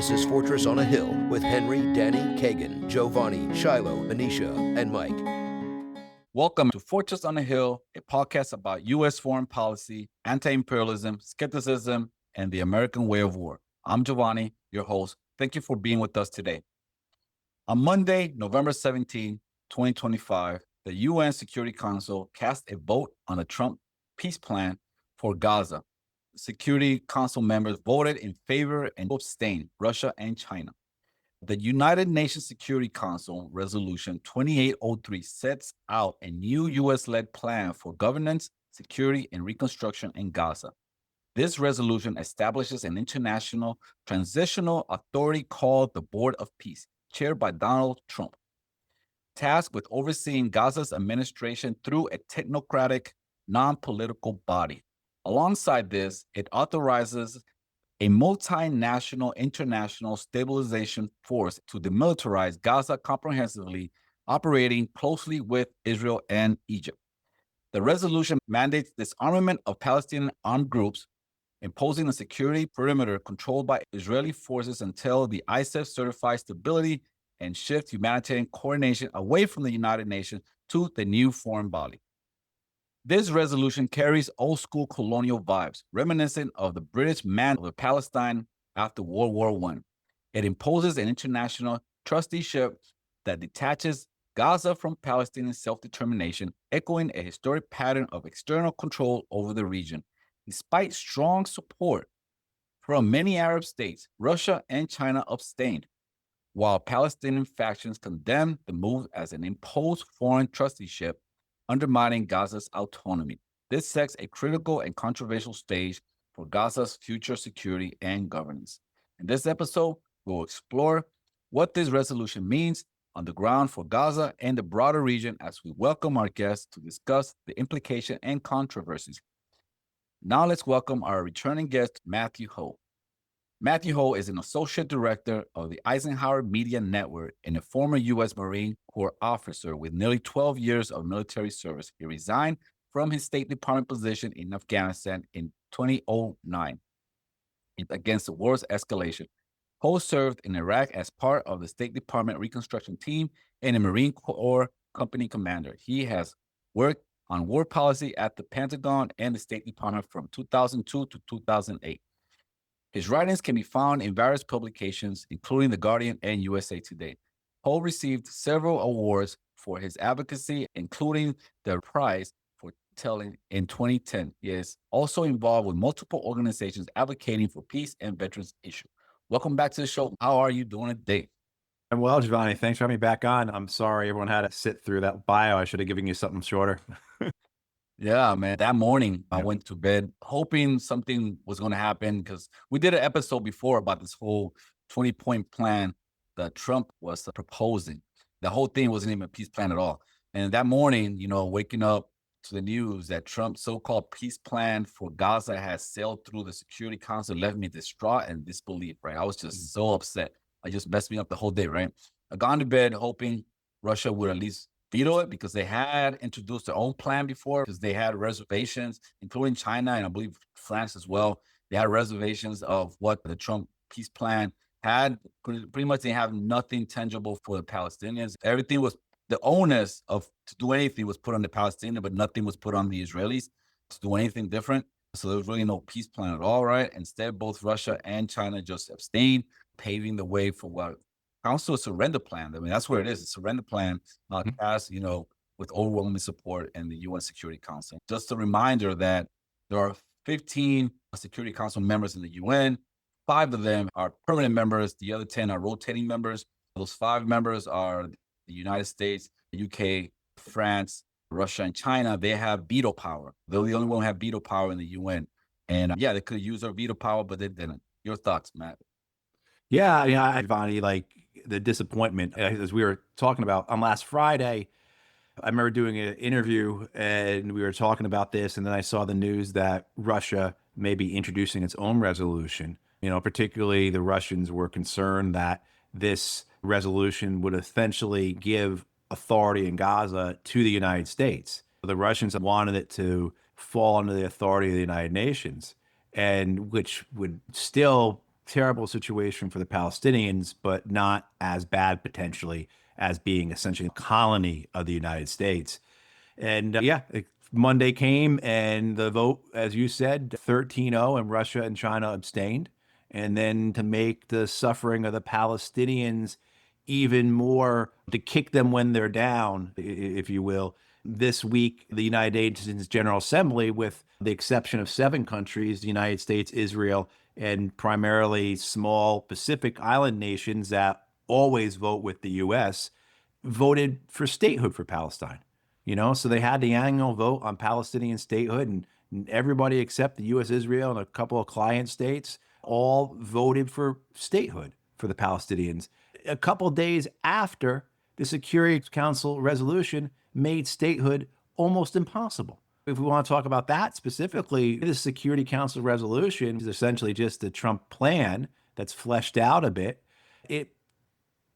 This is Fortress on a Hill with Henry, Danny, Kagan, Jovanni, Shiloh, Anisha, and Mike. Welcome to Fortress on a Hill, a podcast about U.S. foreign policy, anti-imperialism, skepticism, and the American way of war. I'm Jovanni, your host. Thank you for being with us today. On Monday, November 17, 2025, the UN Security Council cast a vote on a Trump peace plan for Gaza. Security Council members voted in favor and abstained, Russia and China. The United Nations Security Council Resolution 2803 sets out a new U.S.-led plan for governance, security, and reconstruction in Gaza. This resolution establishes an international transitional authority called the Board of Peace, chaired by Donald Trump, tasked with overseeing Gaza's administration through a technocratic, non-political body. Alongside this, it authorizes a multinational international stabilization force to demilitarize Gaza comprehensively, operating closely with Israel and Egypt. The resolution mandates disarmament of Palestinian armed groups, imposing a security perimeter controlled by Israeli forces until the ISAF certifies stability and shift humanitarian coordination away from the United Nations to the new foreign body. This resolution carries old-school colonial vibes, reminiscent of the British mandate of Palestine after World War I. It imposes an international trusteeship that detaches Gaza from Palestinian self-determination, echoing a historic pattern of external control over the region. Despite strong support from many Arab states, Russia and China abstained, while Palestinian factions condemned the move as an imposed foreign trusteeship, undermining Gaza's autonomy. This sets a critical and controversial stage for Gaza's future security and governance. In this episode, we'll explore what this resolution means on the ground for Gaza and the broader region as we welcome our guests to discuss the implication and controversies. Now let's welcome our returning guest, Matthew Ho. Matthew Ho is an associate director of the Eisenhower Media Network and a former U.S. Marine Corps officer with nearly 12 years of military service. He resigned from his State Department position in Afghanistan in 2009 against the war's escalation. Ho served in Iraq as part of the State Department reconstruction team and a Marine Corps company commander. He has worked on war policy at the Pentagon and the State Department from 2002 to 2008. His writings can be found in various publications, including The Guardian and USA Today. Ho received several awards for his advocacy, including the Prize for Telling in 2010. He is also involved with multiple organizations advocating for peace and veterans issues. Welcome back to the show. How are you doing today? I'm well, Jovanni. Thanks for having me back on. I'm sorry everyone had to sit through that bio. I should have given you something shorter. Yeah, man. That morning, I went to bed hoping something was going to happen because we did an episode before about this whole 20-point plan that Trump was proposing. The whole thing wasn't even a peace plan at all. And that morning, waking up to the news that Trump's so-called peace plan for Gaza has sailed through the Security Council left me distraught and disbelief, right? I was just so upset. I just messed me up the whole day, right? I got to bed hoping Russia would at least veto it because they had introduced their own plan before because they had reservations, including China and I believe France as well. They had reservations of what the Trump peace plan had. Pretty much they have nothing tangible for the Palestinians. Everything was, the onus of to do anything was put on the Palestinians, but nothing was put on the Israelis to do anything different. So there was really no peace plan at all, right? Instead, both Russia and China just abstained, paving the way for what Council surrender plan. I mean, that's where it is. It's a surrender plan passed, with overwhelming support in the UN Security Council. Just a reminder that there are 15 Security Council members in the UN. 5 of them are permanent members. The other 10 are rotating members. Those 5 members are the United States, the UK, France, Russia, and China. They have veto power. They're the only one who have veto power in the UN. And they could use their veto power, but they didn't. Your thoughts, Matt? Yeah, Giovanni, like the disappointment, as we were talking about on last Friday, I remember doing an interview and we were talking about this. And then I saw the news that Russia may be introducing its own resolution. Particularly the Russians were concerned that this resolution would essentially give authority in Gaza to the United States. The Russians wanted it to fall under the authority of the United Nations, and which would still terrible situation for the Palestinians, but not as bad potentially as being essentially a colony of the United States. And Monday came and the vote, as you said, 13-0, and Russia and China abstained. And then to make the suffering of the Palestinians even more, to kick them when they're down, if you will, this week, the United Nations General Assembly, with the exception of 7 countries, the United States, Israel, and primarily small Pacific island nations that always vote with the U.S., voted for statehood for Palestine. So they had the annual vote on Palestinian statehood, and everybody except the U.S., Israel, and a couple of client states all voted for statehood for the Palestinians. A couple of days after the Security Council resolution made statehood almost impossible. If we want to talk about that specifically, the Security Council resolution is essentially just the Trump plan that's fleshed out a bit. It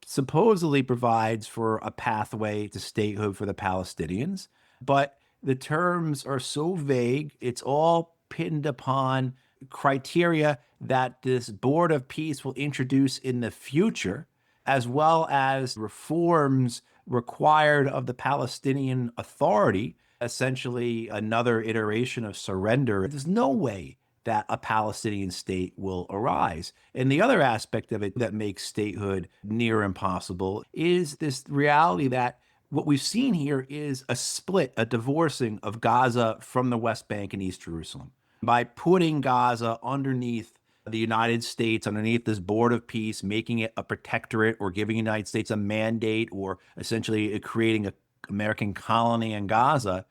supposedly provides for a pathway to statehood for the Palestinians, but the terms are so vague. It's all pinned upon criteria that this Board of Peace will introduce in the future, as well as reforms required of the Palestinian Authority, essentially another iteration of surrender. There's no way that a Palestinian state will arise. And the other aspect of it that makes statehood near impossible is this reality that what we've seen here is a split, a divorcing of Gaza from the West Bank and East Jerusalem. By putting Gaza underneath the United States, underneath this Board of Peace, making it a protectorate or giving the United States a mandate or essentially creating an American colony in Gaza,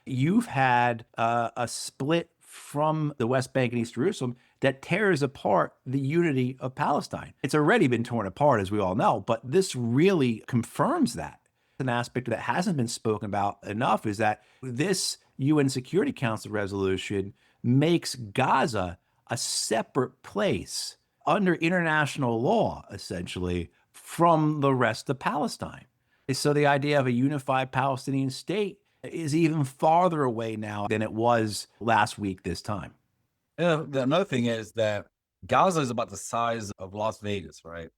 you've had a split from the West Bank and East Jerusalem that tears apart the unity of Palestine. It's already been torn apart, as we all know, but this really confirms that. An aspect that hasn't been spoken about enough is that this UN Security Council resolution makes Gaza a separate place under international law, essentially, from the rest of Palestine. So the idea of a unified Palestinian state is even farther away now than it was last week this time. Another thing is that Gaza is about the size of Las Vegas, right?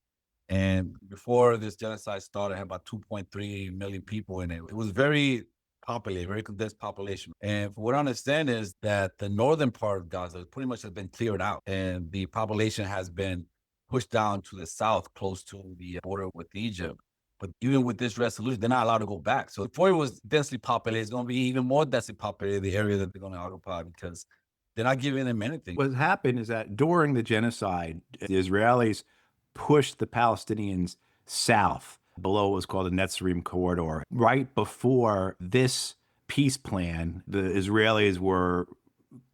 And before this genocide started, it had about 2.3 million people in it. It was very populated, very condensed population. And what I understand is that the northern part of Gaza pretty much has been cleared out, and the population has been pushed down to the south, close to the border with Egypt. But even with this resolution, they're not allowed to go back. So before it was densely populated, it's going to be even more densely populated, the area that they're going to occupy, because they're not giving them anything. What happened is that during the genocide, the Israelis pushed the Palestinians south below what was called the Netzarim corridor. Right before this peace plan, the Israelis were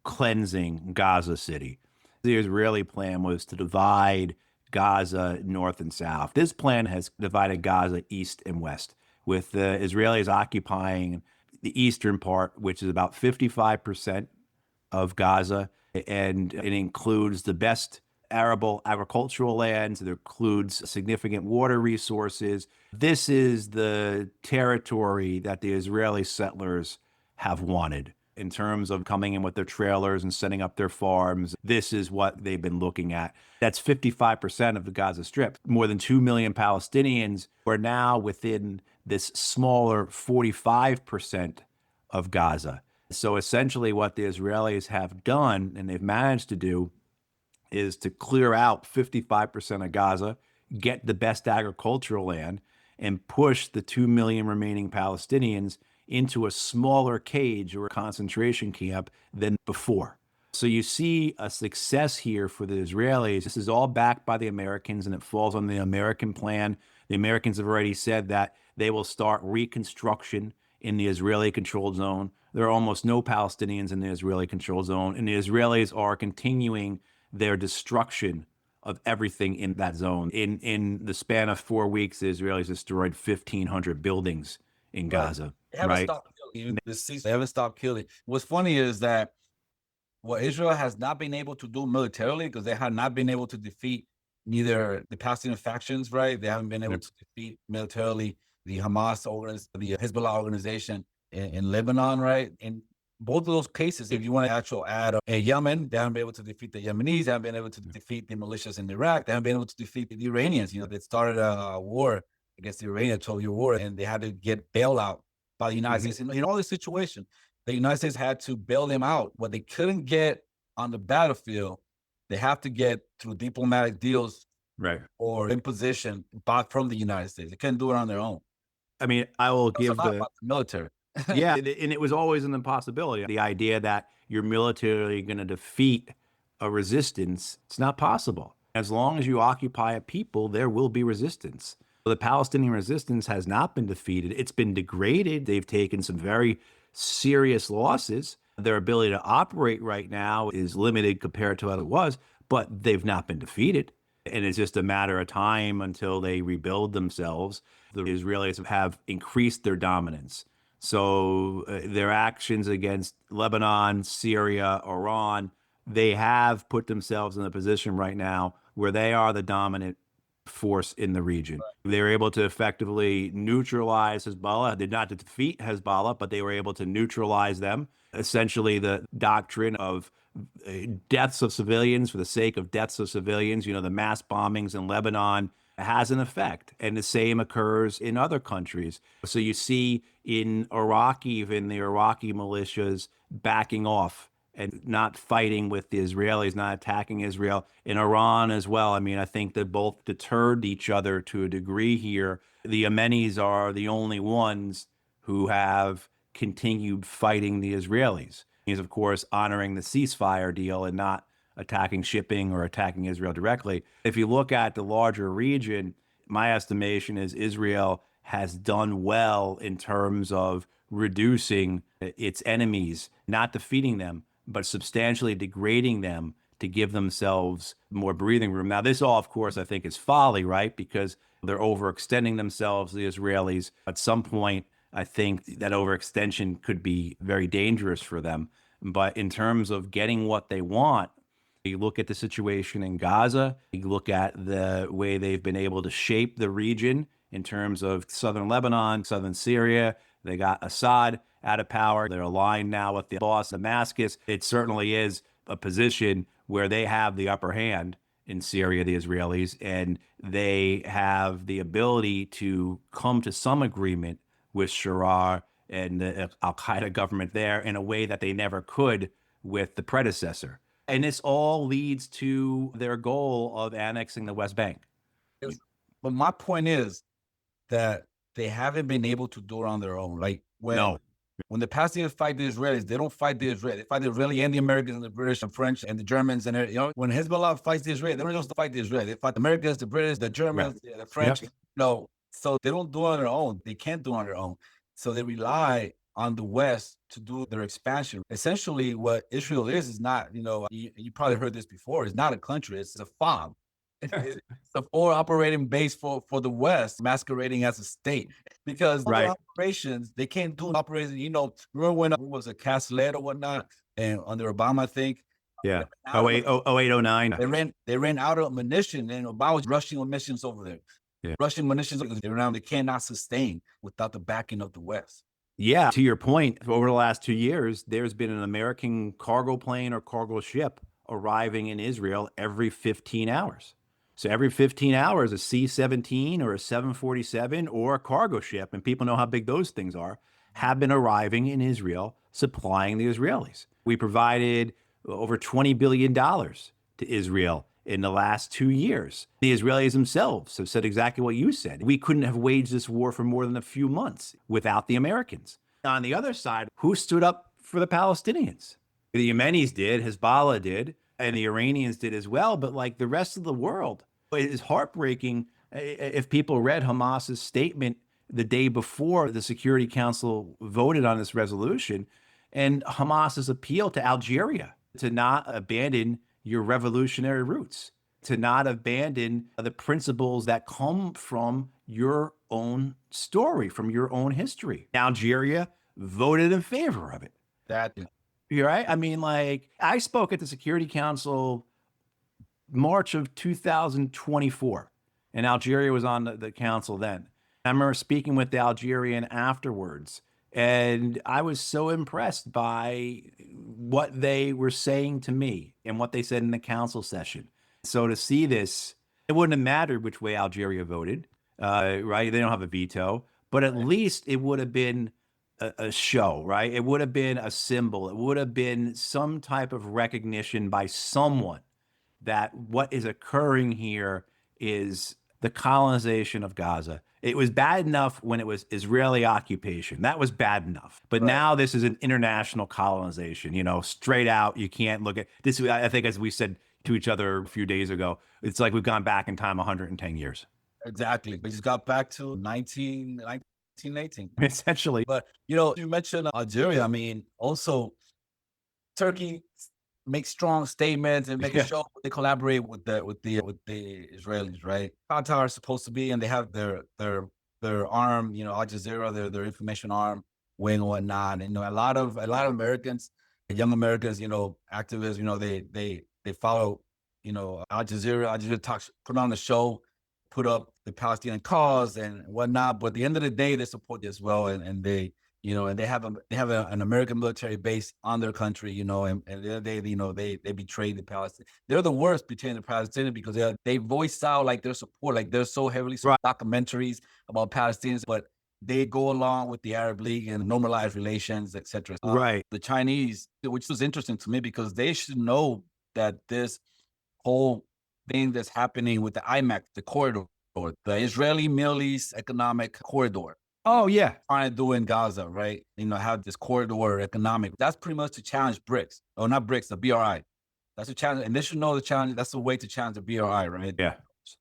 cleansing Gaza City. The Israeli plan was to divide Gaza north and south. This plan has divided Gaza east and west, with the Israelis occupying the eastern part, which is about 55% of Gaza, and it includes the best arable agricultural lands. It includes significant water resources. This is the territory that the Israeli settlers have wanted in terms of coming in with their trailers and setting up their farms. This is what they've been looking at. That's 55% of the Gaza Strip. More than 2 million Palestinians are now within this smaller 45% of Gaza. So essentially what the Israelis have done, and they've managed to do, is to clear out 55% of Gaza, get the best agricultural land, and push the 2 million remaining Palestinians into a smaller cage or a concentration camp than before. So you see a success here for the Israelis. This is all backed by the Americans, and it falls on the American plan. The Americans have already said that they will start reconstruction in the Israeli-controlled zone. There are almost no Palestinians in the Israeli-controlled zone, and the Israelis are continuing their destruction of everything in that zone. In the span of 4 weeks, the Israelis destroyed 1,500 buildings in Gaza. They haven't stopped killing. They haven't stopped killing. What's funny is that what Israel has not been able to do militarily, because they have not been able to defeat neither the Palestinian factions, right? They haven't been able to defeat militarily the Hamas organization, the Hezbollah organization in Lebanon, right? And both of those cases, if you want to actually add Yemen, they haven't been able to defeat the Yemenis, they haven't been able to defeat the militias in Iraq, they haven't been able to defeat the Iranians. They started a war against the Iranian 12-year war, and they had to get bailout by the United States. In all this situation, the United States had to bail them out. What they couldn't get on the battlefield, they have to get through diplomatic deals, right, or imposition from the United States. They couldn't do it on their own. I mean, I will give the military. Yeah, and it was always an impossibility. The idea that you're militarily going to defeat a resistance, it's not possible. As long as you occupy a people, there will be resistance. The Palestinian resistance has not been defeated. It's been degraded. They've taken some very serious losses. Their ability to operate right now is limited compared to what it was, but they've not been defeated. And it's just a matter of time until they rebuild themselves. The Israelis have increased their dominance. So their actions against Lebanon, Syria, Iran, they have put themselves in a position right now where they are the dominant force in the region. They were able to effectively neutralize Hezbollah. They did not defeat Hezbollah, but they were able to neutralize them. Essentially, the doctrine of deaths of civilians for the sake of deaths of civilians, the mass bombings in Lebanon has an effect. And the same occurs in other countries. So you see in Iraq, even the Iraqi militias backing off and not fighting with the Israelis, not attacking Israel. In Iran as well. I mean, I think they both deterred each other to a degree here. The Yemenis are the only ones who have continued fighting the Israelis. He's, of course, honoring the ceasefire deal and not attacking shipping or attacking Israel directly. If you look at the larger region, my estimation is Israel has done well in terms of reducing its enemies, not defeating them, but substantially degrading them to give themselves more breathing room. Now, this all, of course, I think is folly, right? Because they're overextending themselves, the Israelis. At some point, I think that overextension could be very dangerous for them. But in terms of getting what they want, you look at the situation in Gaza, you look at the way they've been able to shape the region in terms of southern Lebanon, southern Syria. They got Assad out of power. They're aligned now with the boss, Damascus. It certainly is a position where they have the upper hand in Syria, the Israelis, and they have the ability to come to some agreement with Sharar and the al-Qaeda government there in a way that they never could with the predecessor. And this all leads to their goal of annexing the West Bank. But my point is that they haven't been able to do it on their own. Like when the Palestinians fight the Israelis, they don't fight the Israelis. They fight the Israeli and the Americans and the British and French and the Germans. And when Hezbollah fights the Israelis, they don't just fight the Israelis. They fight the Americans, the British, the Germans, the French. Yep. So they don't do it on their own. They can't do it on their own. So they rely on the West to do their expansion. Essentially, what Israel is not, you probably heard this before, it's not a country, it's a FOB. It's a forward operating base for the West, masquerading as a state. Because other operations, they can't do operations. Remember when it was a Castellet or whatnot, and under Obama, I think. Yeah, 08, 09. They ran out of munition, and Obama was rushing munitions over there. Yeah. Rushing munitions around, they cannot sustain without the backing of the West. Yeah, to your point, over the last 2 years, there's been an American cargo plane or cargo ship arriving in Israel every 15 hours. So every 15 hours, a C-17 or a 747 or a cargo ship, and people know how big those things are, have been arriving in Israel, supplying the Israelis. We provided over $20 billion to Israel in the last 2 years. The Israelis themselves have said exactly what you said. We couldn't have waged this war for more than a few months without the Americans. On the other side, who stood up for the Palestinians? The Yemenis did, Hezbollah did, and the Iranians did as well. But like the rest of the world, it is heartbreaking if people read Hamas's statement the day before the Security Council voted on this resolution, and Hamas's appeal to Algeria to not abandon your revolutionary roots, to not abandon the principles that come from your own story, from your own history. Algeria voted in favor of it. You're right. I mean, like, I spoke at the Security Council March of 2024, and Algeria was on the council then. I remember speaking with the Algerian afterwards, And I was so impressed by what they were saying to me and what they said in the council session. So to see this, it wouldn't have mattered which way Algeria voted, right? They don't have a veto, but at least it would have been a show, right? It would have been a symbol. It would have been some type of recognition by someone that what is occurring here is the colonization of Gaza. It was bad enough when it was Israeli occupation. That was bad enough. But now this is an international colonization, straight out. You can't look at this. I think, as we said to each other a few days ago, it's like we've gone back in time 110 years. Exactly. We just got back to 1918. Essentially. But, you mentioned Algeria. I mean, also Turkey make strong statements and make sure they collaborate with the Israelis, right? Qatar is supposed to be, and they have their arm, Al Jazeera, their information arm wing and whatnot. And a lot of Americans, young Americans, activists, they follow, Al Jazeera. Al Jazeera talks, put on the show, put up the Palestinian cause and whatnot. But at the end of the day, they support it as well, and they. And they have an American military base on their country, and the other day, they betrayed the Palestinians. They're the worst betraying the Palestinians because they voice out like their support, like they're so heavily documentaries about Palestinians, but they go along with the Arab League and normalize relations, etc. Right. The Chinese, which was interesting to me because they should know that this whole thing that's happening with the IMEC, the corridor, the Israeli Middle East Economic Corridor. Oh, yeah. Trying to do in Gaza, right? Have this corridor economic. That's pretty much to challenge BRICS. Oh, not BRICS, the BRI. That's a challenge. And they should know the challenge. That's the way to challenge the BRI, right? Yeah.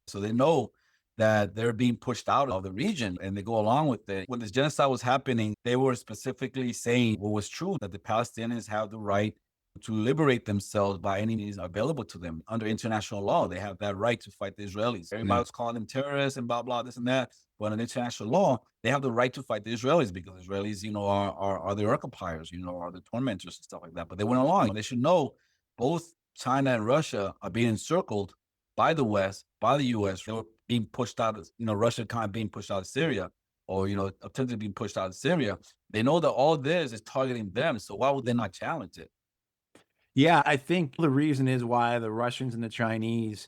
So they know that they're being pushed out of the region and they go along with it. When this genocide was happening, they were specifically saying what was true, that the Palestinians have the right to liberate themselves by any means available to them under international law. They have that right to fight the Israelis. Everybody was calling them terrorists and blah, blah, this and that. But under international law, they have the right to fight the Israelis because Israelis, are the occupiers, are the tormentors and stuff like that. But they went along. They should know both China and Russia are being encircled by the West, by the U.S. They were being pushed out of, Russia kind of being pushed out of Syria or, attempted being pushed out of Syria. They know that all this is targeting them. So why would they not challenge it? Yeah, I think the reason is why the Russians and the Chinese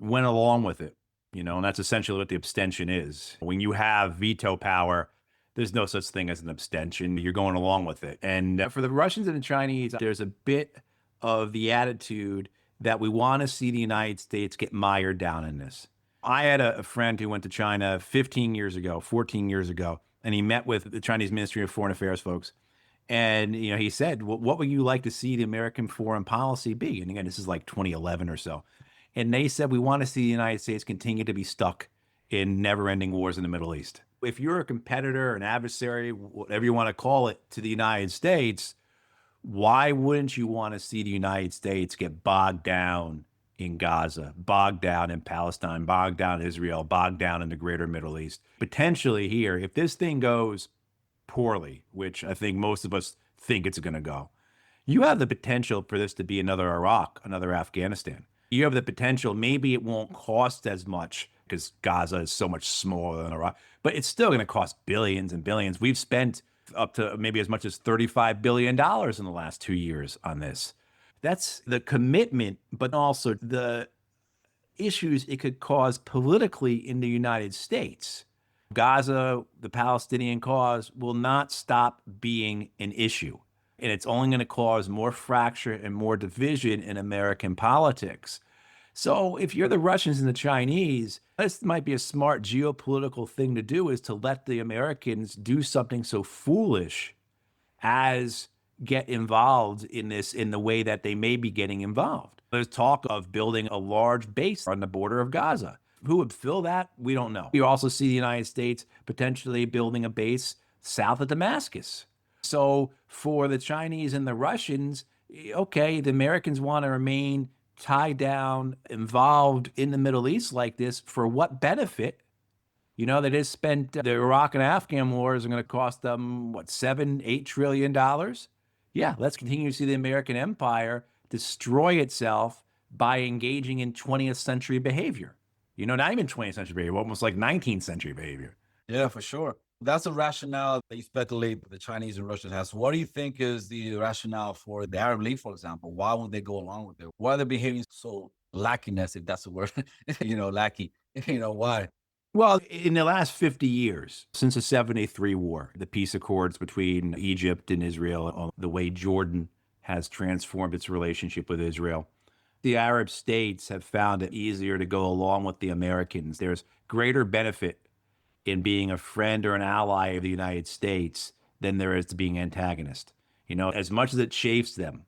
went along with it, and that's essentially what the abstention is. When you have veto power, there's no such thing as an abstention. You're going along with it. And for the Russians and the Chinese, there's a bit of the attitude that we want to see the United States get mired down in this. I had a friend who went to China 14 years ago, and he met with the Chinese Ministry of Foreign Affairs folks. And, he said, what would you like to see the American foreign policy be? And again, this is like 2011 or so. And they said, we want to see the United States continue to be stuck in never-ending wars in the Middle East. If you're a competitor, an adversary, whatever you want to call it, to the United States, why wouldn't you want to see the United States get bogged down in Gaza, bogged down in Palestine, bogged down in Israel, bogged down in the greater Middle East? Potentially here, if this thing goes poorly, which I think most of us think it's going to go, you have the potential for this to be another Iraq, another Afghanistan. You have the potential, maybe it won't cost as much because Gaza is so much smaller than Iraq, but it's still going to cost billions and billions. We've spent up to maybe as much as $35 billion in the last 2 years on this. That's the commitment, but also the issues it could cause politically in the United States. Gaza, the Palestinian cause, will not stop being an issue. And it's only going to cause more fracture and more division in American politics. So if you're the Russians and the Chinese, this might be a smart geopolitical thing to do, is to let the Americans do something so foolish as get involved in this in the way that they may be getting involved. There's talk of building a large base on the border of Gaza. Who would fill that? We don't know. You also see the United States potentially building a base south of Damascus. So for the Chinese and the Russians, okay, the Americans want to remain tied down, involved in the Middle East like this. For what benefit? They just spent the Iraq and Afghan wars are going to cost them, $7-8 trillion? Yeah, let's continue to see the American empire destroy itself by engaging in 20th century behavior. Not even 20th century behavior, almost like 19th century behavior. Yeah, for sure. That's a rationale that you speculate the Chinese and Russians has. What do you think is the rationale for the Arab League, for example? Why would they go along with it? Why are they behaving so lackiness, if that's the word, lackey? Why? Well, in the last 50 years, since the 73 war, the peace accords between Egypt and Israel, the way Jordan has transformed its relationship with Israel, the Arab states have found it easier to go along with the Americans. There's greater benefit in being a friend or an ally of the United States than there is to being antagonist. As much as it chafes them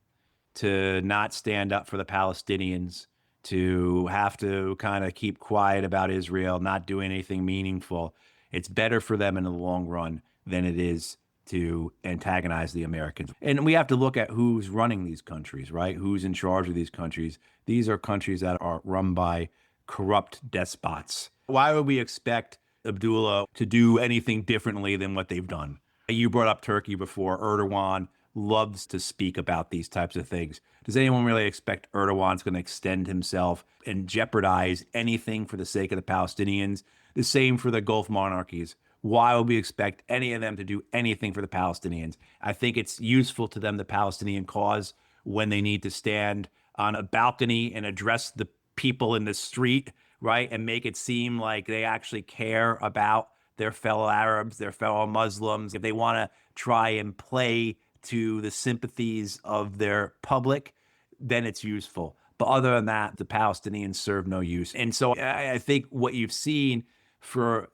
to not stand up for the Palestinians, to have to kind of keep quiet about Israel, not do anything meaningful, it's better for them in the long run than it is to antagonize the Americans. And we have to look at who's running these countries, right? Who's in charge of these countries. These are countries that are run by corrupt despots. Why would we expect Abdullah to do anything differently than what they've done? You brought up Turkey before. Erdogan loves to speak about these types of things. Does anyone really expect Erdogan's going to extend himself and jeopardize anything for the sake of the Palestinians? The same for the Gulf monarchies. Why would we expect any of them to do anything for the Palestinians? I think it's useful to them, the Palestinian cause, when they need to stand on a balcony and address the people in the street, right? And make it seem like they actually care about their fellow Arabs, their fellow Muslims. If they want to try and play to the sympathies of their public, then it's useful. But other than that, the Palestinians serve no use. And so I think what you've seen for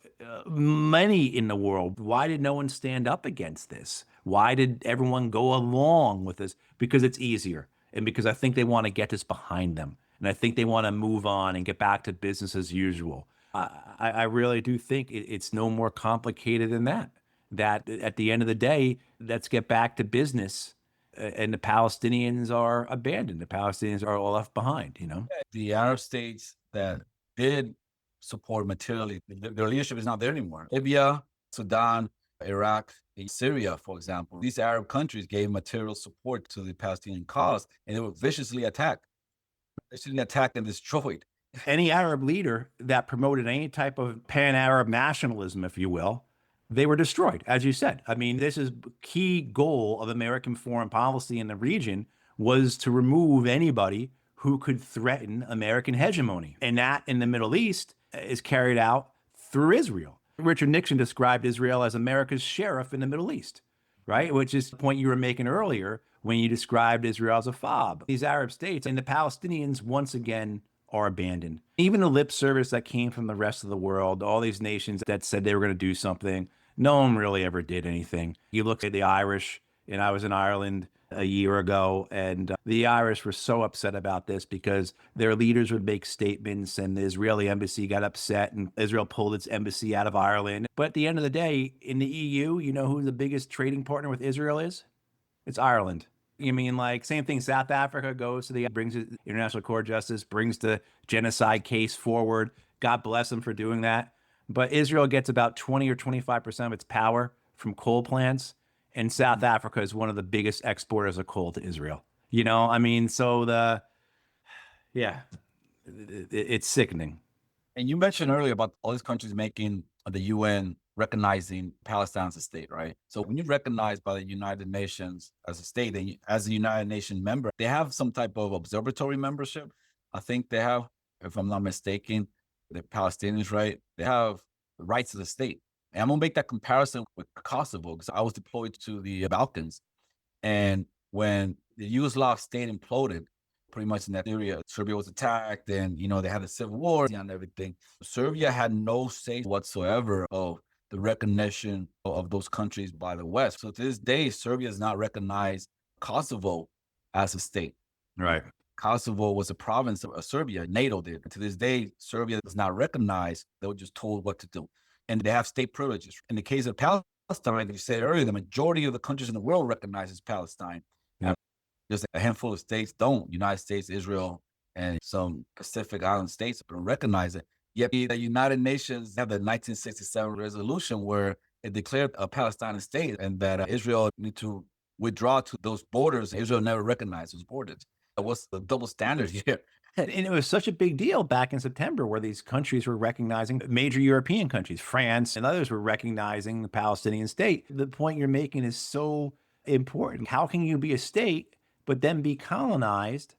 many in the world, why did no one stand up against this? Why did everyone go along with this? Because it's easier. And because I think they want to get this behind them. And I think they want to move on and get back to business as usual. I really do think it's no more complicated than that. That at the end of the day, let's get back to business. And the Palestinians are abandoned. The Palestinians are all left behind, The Arab states that did support materially, their leadership is not there anymore. Libya, Sudan, Iraq, Syria, for example. These Arab countries gave material support to the Palestinian cause, and they were viciously attacked and destroyed. Any Arab leader that promoted any type of pan-Arab nationalism, if you will, they were destroyed, as you said. I mean, this is key goal of American foreign policy in the region was to remove anybody who could threaten American hegemony. And that in the Middle East is carried out through Israel. Richard Nixon described Israel as America's sheriff in the Middle East, right? Which is the point you were making earlier when you described Israel as a fob. These Arab states and the Palestinians, once again, are abandoned. Even the lip service that came from the rest of the world, all these nations that said they were going to do something, no one really ever did anything. You look at the Irish, and I was in Ireland a year ago, and the Irish were so upset about this because their leaders would make statements, and the Israeli embassy got upset, and Israel pulled its embassy out of Ireland. But at the end of the day, in the EU, you know who the biggest trading partner with Israel is? It's Ireland. You mean like same thing? South Africa goes to brings the International Court of Justice, brings the genocide case forward. God bless them for doing that. But Israel gets about 20 or 25% of its power from coal plants. And South Africa is one of the biggest exporters of coal to Israel. So it's sickening. And you mentioned earlier about all these countries making the UN recognizing Palestine as a state, right? So when you're recognized by the United Nations as a state, and as a United Nations member, they have some type of observatory membership. I think they have, if I'm not mistaken, the Palestinians, right? They have the rights of the state. And I'm gonna make that comparison with Kosovo because I was deployed to the Balkans. And when the Yugoslav state imploded, pretty much in that area, Serbia was attacked and, they had a civil war and everything. Serbia had no say whatsoever of the recognition of those countries by the West. So to this day, Serbia has not recognized Kosovo as a state. Right. Kosovo was a province of Serbia. NATO did. To this day, Serbia does not recognize. They were just told what to do. And they have state privileges. In the case of Palestine, like you said earlier, the majority of the countries in the world recognizes Palestine. Yeah. Just a handful of states don't. United States, Israel, and some Pacific Island states don't recognize it. Yet the United Nations have the 1967 resolution where it declared a Palestinian state and that Israel need to withdraw to those borders. Israel never recognized those borders. What's the double standard here? And it was such a big deal back in September where these countries were recognizing, major European countries, France and others were recognizing the Palestinian state. The point you're making is so important. How can you be a state, but then be colonized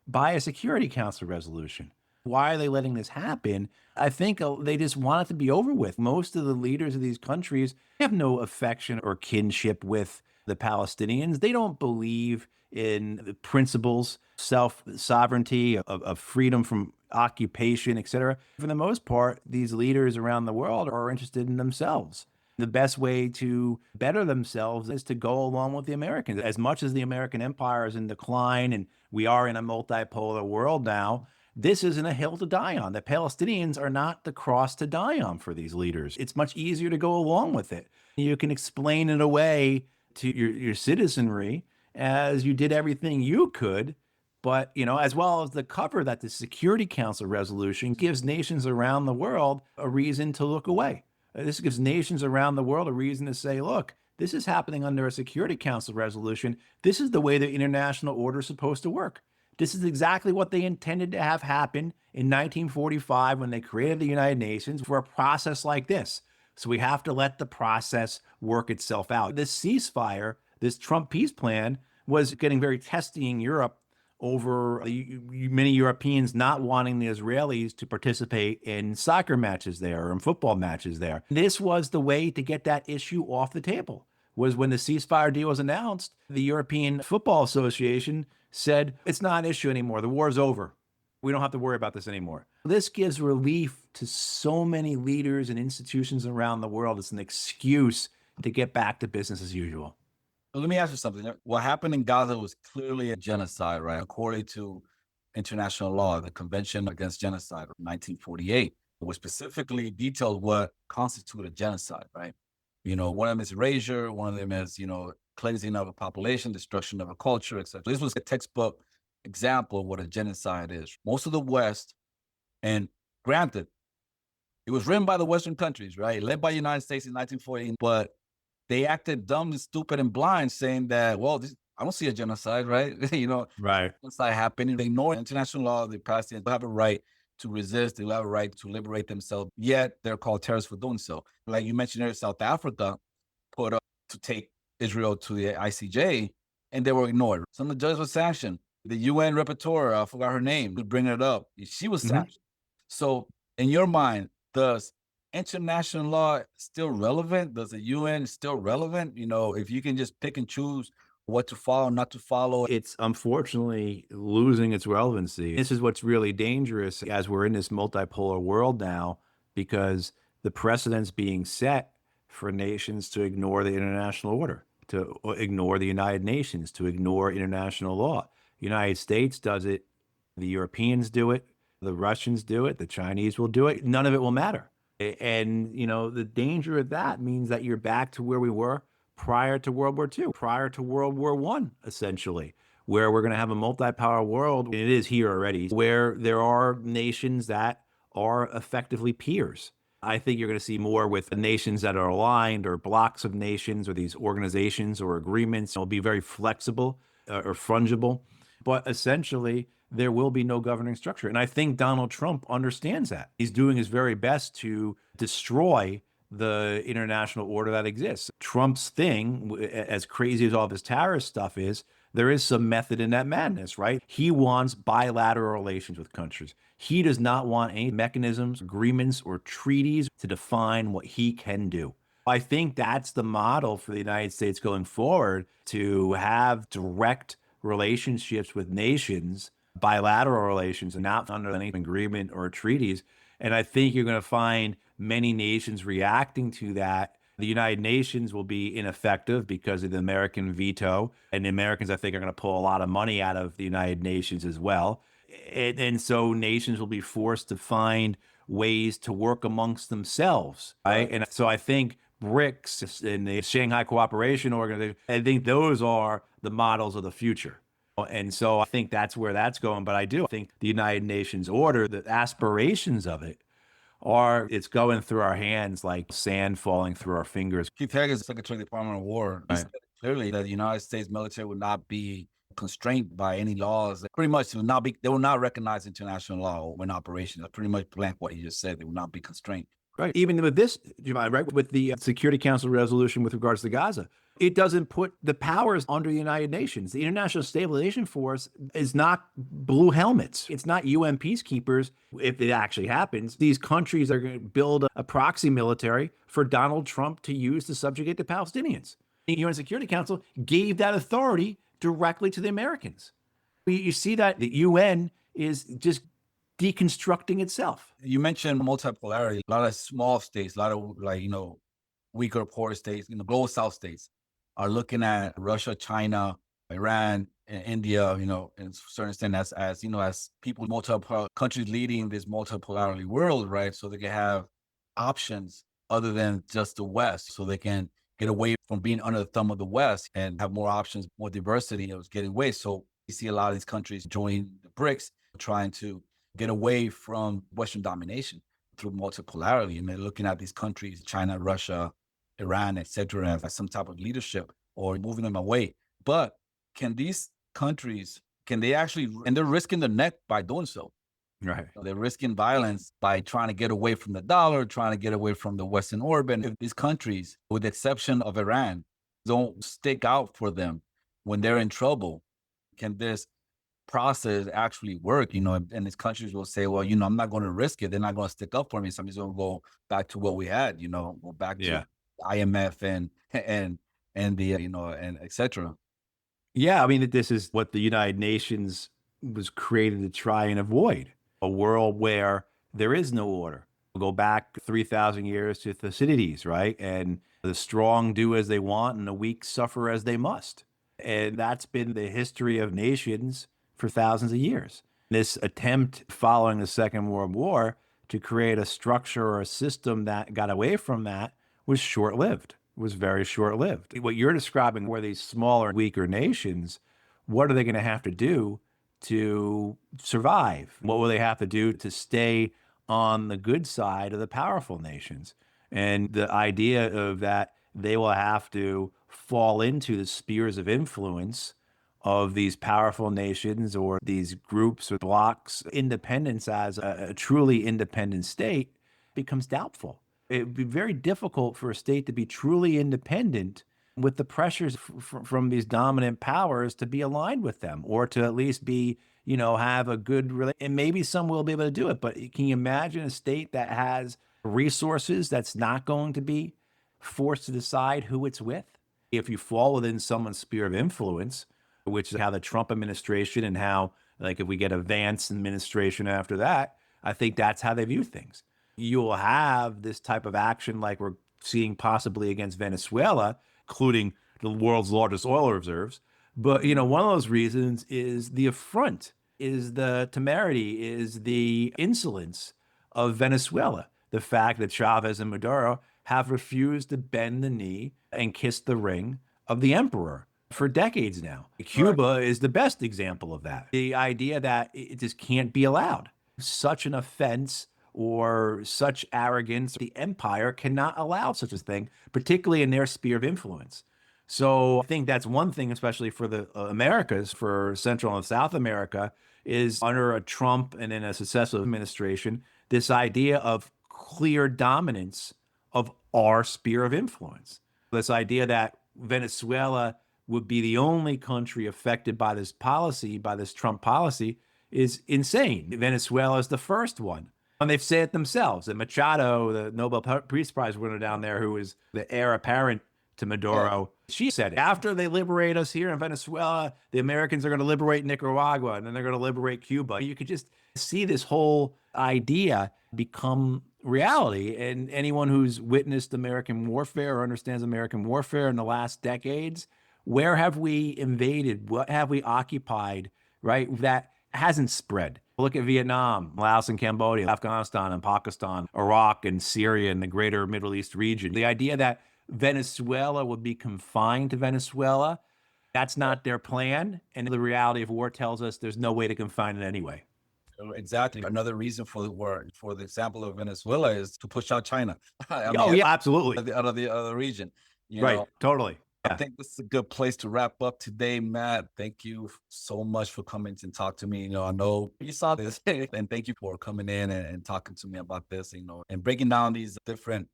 by a Security Council resolution? Why are they letting this happen? I think they just want it to be over with. Most of the leaders of these countries have no affection or kinship with the Palestinians. They don't believe in the principles, self-sovereignty, of freedom from occupation, etc. For the most part, these leaders around the world are interested in themselves. The best way to better themselves is to go along with the Americans. As much as the American empire is in decline and we are in a multipolar world now, this isn't a hill to die on. The Palestinians are not the cross to die on for these leaders. It's much easier to go along with it. You can explain it away to your citizenry as you did everything you could, but, as well as the cover that the Security Council resolution gives nations around the world a reason to look away. This gives nations around the world a reason to say, look, this is happening under a Security Council resolution. This is the way the international order is supposed to work. This is exactly what they intended to have happen in 1945 when they created the United Nations for a process like this. So we have to let the process work itself out. This ceasefire, this Trump peace plan, was getting very testy in Europe over many Europeans not wanting the Israelis to participate in soccer matches there or in football matches there. This was the way to get that issue off the table, was when the ceasefire deal was announced, the European Football Association said, it's not an issue anymore. The war's over. We don't have to worry about this anymore. This gives relief to so many leaders and institutions around the world. It's an excuse to get back to business as usual. Let me ask you something. What happened in Gaza was clearly a genocide, right? According to international law, the Convention Against Genocide of 1948, which specifically detailed what constituted genocide, right? One of them is erasure, one of them is, cleansing of a population, destruction of a culture, etc. This was a textbook example of what a genocide is. Most of the West, and granted, it was written by the Western countries, right? Led by the United States in 1940, but they acted dumb and stupid and blind, saying that, well, I don't see a genocide, right? Right. Genocide happening. They ignore international law. The Palestinians have a right to resist. They have a right to liberate themselves. Yet they're called terrorists for doing so. Like you mentioned earlier, South Africa put up to take Israel to the ICJ, and they were ignored. Some of the judges were sanctioned. The UN rapporteur, I forgot her name, to bring it up. She was sanctioned. So in your mind, does international law still relevant? Does the UN still relevant? If you can just pick and choose what to follow, not to follow. It's unfortunately losing its relevancy. This is what's really dangerous as we're in this multipolar world now, because the precedent's being set for nations to ignore the international order, to ignore the United Nations, to ignore international law. The United States does it. The Europeans do it. The Russians do it. The Chinese will do it. None of it will matter. And, the danger of that means that you're back to where we were prior to World War II, prior to World War I, essentially, where we're going to have a multi-power world. And it is here already, where there are nations that are effectively peers. I think you're going to see more with nations that are aligned, or blocks of nations, or these organizations or agreements. It'll be very flexible or fungible. But essentially, there will be no governing structure. And I think Donald Trump understands that. He's doing his very best to destroy the international order that exists. Trump's thing, as crazy as all this terrorist stuff is, there is some method in that madness, right? He wants bilateral relations with countries. He does not want any mechanisms, agreements, or treaties to define what he can do. I think that's the model for the United States going forward, to have direct relationships with nations, bilateral relations, and not under any agreement or treaties. And I think you're going to find many nations reacting to that. The United Nations will be ineffective because of the American veto. And the Americans, I think, are going to pull a lot of money out of the United Nations as well. And so nations will be forced to find ways to work amongst themselves, right? And so I think BRICS and the Shanghai Cooperation Organization, I think those are the models of the future. And so I think that's where that's going. But I do think the United Nations order, the aspirations of it, it's going through our hands like sand falling through our fingers. Keith Hagan, Secretary of the Department of War, said clearly that the United States military would not be constrained by any laws. Pretty much they will not recognize international law when operation. That's pretty much blank what he just said. They will not be constrained. Right. Even with this, Jovanni, right, with the Security Council resolution with regards to Gaza, it doesn't put the powers under the United Nations. The International Stabilization Force is not blue helmets. It's not UN peacekeepers. If it actually happens, these countries are going to build a proxy military for Donald Trump to use to subjugate the Palestinians. The UN Security Council gave that authority directly to the Americans. You see that the UN is just deconstructing itself. You mentioned multipolarity. A lot of small states, a lot of weaker, poorer states, global South states are looking at Russia, China, Iran, and India, in a certain extent as people, multiple countries leading this multipolarity world, right? So they can have options other than just the West, so they can get away from being under the thumb of the West and have more options, more diversity. It was getting away. So you see a lot of these countries joining the BRICS, trying to get away from Western domination through multipolarity. And they're looking at these countries, China, Russia, Iran, et cetera, as some type of leadership or moving them away. But can these countries, and they're risking their neck by doing so. Right. They're risking violence by trying to get away from the dollar, trying to get away from the Western orbit. If these countries, with the exception of Iran, don't stick out for them when they're in trouble, can this process actually work? And these countries will say, well, I'm not going to risk it. They're not going to stick up for me. Somebody's going to go back to what we had, go back to IMF and the, and et cetera. Yeah. I mean, this is what the United Nations was created to try and avoid, a world where there is no order. We'll go back 3,000 years to Thucydides, right? And the strong do as they want and the weak suffer as they must. And that's been the history of nations for thousands of years. This attempt following the Second World War to create a structure or a system that got away from that was short-lived. It was very short-lived. What you're describing were these smaller, weaker nations. What are they going to have to do to survive? What will they have to do to stay on the good side of the powerful nations? And the idea of that they will have to fall into the spheres of influence of these powerful nations or these groups or blocks, independence as a truly independent state becomes doubtful. It would be very difficult for a state to be truly independent with the pressures from these dominant powers to be aligned with them, or to at least be, have a good relationship. And maybe some will be able to do it, but can you imagine a state that has resources that's not going to be forced to decide who it's with? If you fall within someone's sphere of influence, which is how the Trump administration and how, like, if we get a Vance administration after that, I think that's how they view things. You'll have this type of action like we're seeing possibly against Venezuela, including the world's largest oil reserves. But, one of those reasons is the affront, is the temerity, is the insolence of Venezuela. The fact that Chavez and Maduro have refused to bend the knee and kiss the ring of the emperor for decades now. Cuba is the best example of that. The idea that it just can't be allowed. Such an offense or such arrogance, the empire cannot allow such a thing, particularly in their sphere of influence. So I think that's one thing, especially for the Americas, for Central and South America, is under a Trump and then a successive administration, this idea of clear dominance of our sphere of influence. This idea that Venezuela would be the only country affected by this policy, by this Trump policy, is insane. Venezuela is the first one. And they've said it themselves. And Machado, the Nobel Peace Prize winner down there, who is the heir apparent to Maduro, she said it. After they liberate us here in Venezuela, the Americans are going to liberate Nicaragua, and then they're going to liberate Cuba. You could just see this whole idea become reality. And anyone who's witnessed American warfare or understands American warfare in the last decades, where have we invaded? What have we occupied, right? That hasn't spread. Look at Vietnam, Laos and Cambodia, Afghanistan and Pakistan, Iraq and Syria and the greater Middle East region. The idea that Venezuela would be confined to Venezuela, that's not their plan. And the reality of war tells us there's no way to confine it anyway. Exactly. Another reason for the war, for the example of Venezuela, is to push out China. Yeah, absolutely. Out of the region. Right, totally. I think this is a good place to wrap up today, Matt. Thank you so much for coming to talk to me. I know you saw this, and thank you for coming in and talking to me about this, and breaking down these different,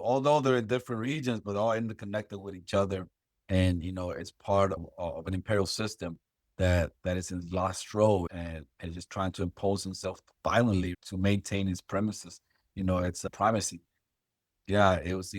although they're in different regions, but all interconnected with each other. And, it's part of an imperial system that is in last row and just trying to impose himself violently to maintain his premises. It's a primacy. Yeah, it was,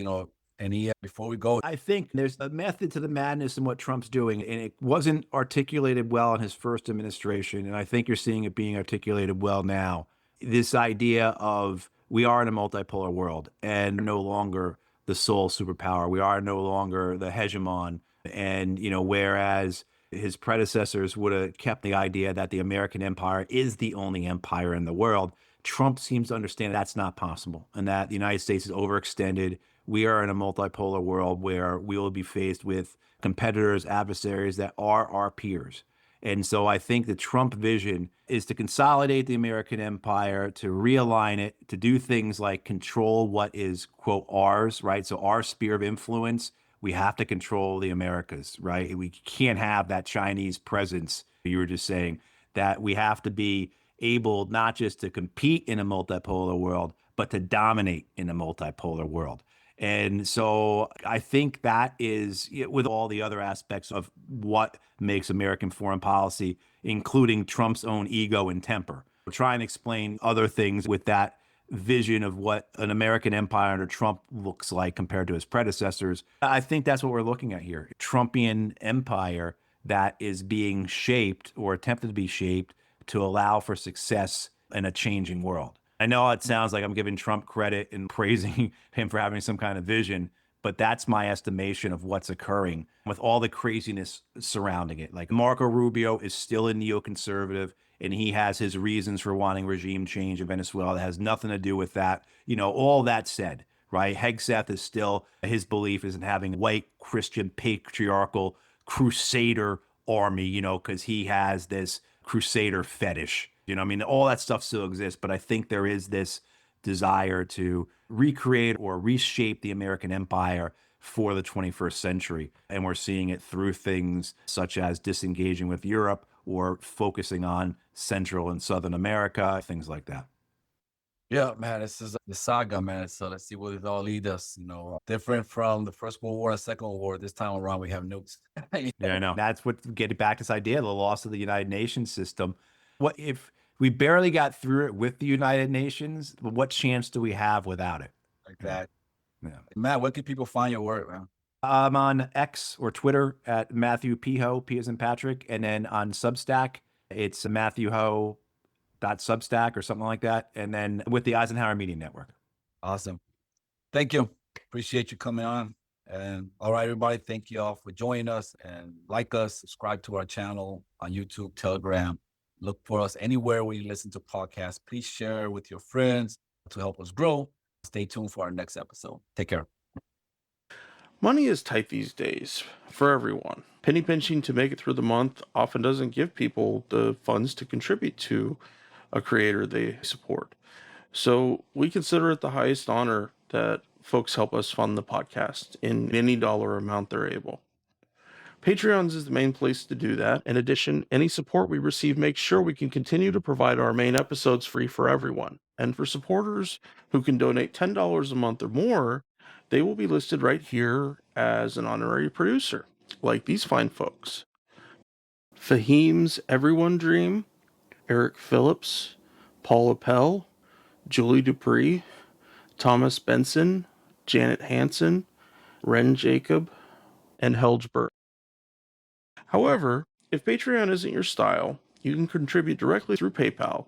and before we go, I think there's a method to the madness in what Trump's doing, and it wasn't articulated well in his first administration. And I think you're seeing it being articulated well now. This idea of we are in a multipolar world and no longer the sole superpower. We are no longer the hegemon. And, whereas his predecessors would have kept the idea that the American empire is the only empire in the world, Trump seems to understand that's not possible and that the United States is overextended. We are in a multipolar world where we will be faced with competitors, adversaries that are our peers. And so I think the Trump vision is to consolidate the American empire, to realign it, to do things like control what is, quote, ours, right? So our sphere of influence, we have to control the Americas, right? We can't have that Chinese presence you were just saying, that we have to be able not just to compete in a multipolar world, but to dominate in a multipolar world. And so I think that is, with all the other aspects of what makes American foreign policy, including Trump's own ego and temper. We'll try and explain other things with that vision of what an American empire under Trump looks like compared to his predecessors. I think that's what we're looking at here. Trumpian empire that is being shaped or attempted to be shaped to allow for success in a changing world. I know it sounds like I'm giving Trump credit and praising him for having some kind of vision, but that's my estimation of what's occurring with all the craziness surrounding it. Like Marco Rubio is still a neoconservative, and he has his reasons for wanting regime change in Venezuela that has nothing to do with that. All that said, right? Hegseth is still, his belief is in having white Christian patriarchal crusader army, because he has this crusader fetish. All that stuff still exists, but I think there is this desire to recreate or reshape the American empire for the 21st century. And we're seeing it through things such as disengaging with Europe or focusing on Central and Southern America, things like that. Yeah, man, this is the saga, man. So let's see what it all leads us. Different from the First World War and Second World War. This time around, we have nukes. Yeah, I know. That's what getting back to this idea, the loss of the United Nations system. What if we barely got through it with the United Nations? But what chance do we have without it? Like that. Yeah. Matt, where can people find your work, man? I'm on X or Twitter at Matthew P. Ho, P as in Patrick. And then on Substack, it's MatthewHo.substack or something like that. And then with the Eisenhower Media Network. Awesome. Thank you. Appreciate you coming on. And all right, everybody, thank you all for joining us, and like us, subscribe to our channel on YouTube, Telegram. Look for us anywhere where you listen to podcasts. Please share with your friends to help us grow. Stay tuned for our next episode. Take care. Money is tight these days for everyone. Penny pinching to make it through the month often doesn't give people the funds to contribute to a creator they support. So we consider it the highest honor that folks help us fund the podcast in any dollar amount they're able. Patreons is the main place to do that. In addition, any support we receive makes sure we can continue to provide our main episodes free for everyone. And for supporters who can donate $10 a month or more, they will be listed right here as an honorary producer, like these fine folks. Fahim's Everyone Dream, Eric Phillips, Paul Appel, Julie Dupree, Thomas Benson, Janet Hansen, Ren Jacob, and Helgeberg. However, if Patreon isn't your style, you can contribute directly through PayPal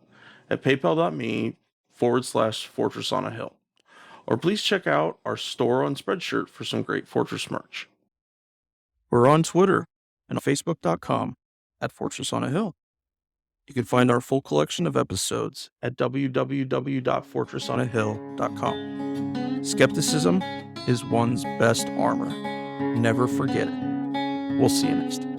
at paypal.me/Fortress on a Hill. Or please check out our store on Spreadshirt for some great Fortress merch. We're on Twitter and Facebook.com/Fortress on a Hill. You can find our full collection of episodes at www.fortressonahill.com. Skepticism is one's best armor. Never forget it. We'll see you next time.